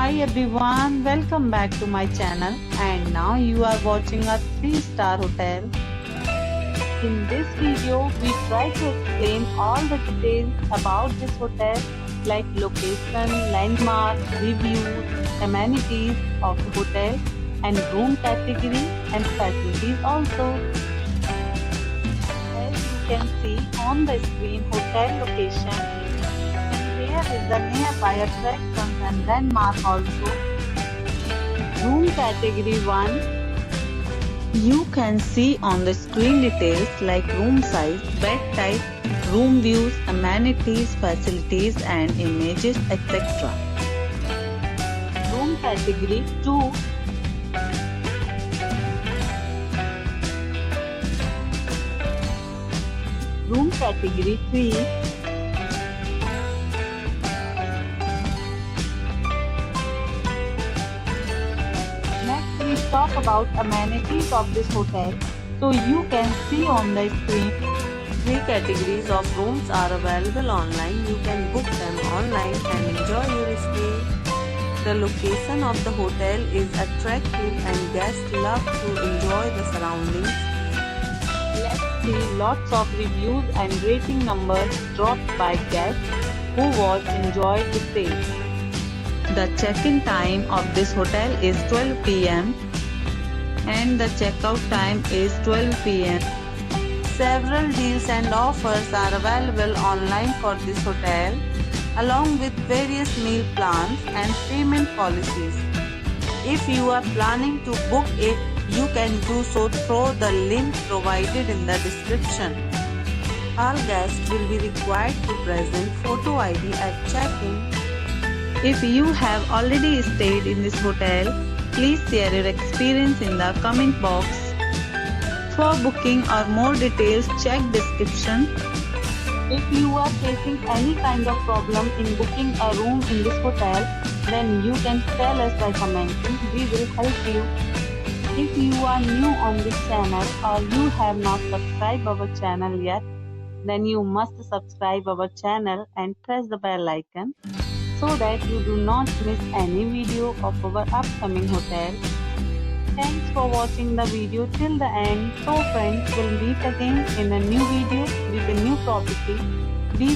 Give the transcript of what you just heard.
Hi everyone, welcome back to my channel, and now you are watching a 3-star hotel. In this video, we try to explain all the details about this hotel like location, landmark, reviews, amenities of the hotel and room category and facilities also. As you can see on the screen, hotel location. Here is the nearby attractions and landmark also. Room category 1. You can see on the screen details like room size, bed type, room views, amenities, facilities and images, etc. Room category 2. Room category 3. Next we talk about amenities of this hotel. So you can see on the screen. 3 categories of rooms are available online. You can book them online and enjoy your stay. The location of the hotel is attractive and guests love to enjoy the surroundings. Let's see lots of reviews and rating numbers dropped by guests who was enjoyed the stay. The check-in time of this hotel is 12 p.m. and the check-out time is 12 p.m. Several deals and offers are available online for this hotel, along with various meal plans and payment policies. If you are planning to book it, you can do so through the link provided in the description. All guests will be required to present photo ID at check-in. If you have already stayed in this hotel, please share your experience in the comment box. For booking or more details, check description. If you are facing any kind of problem in booking a room in this hotel, then you can tell us by commenting. We will help you. If you are new on this channel or you have not subscribed our channel yet, then you must subscribe our channel and press the bell icon so that you do not miss any video of our upcoming hotel. Thanks for watching the video till the end. So friends, we'll meet again in a new video with a new property. Be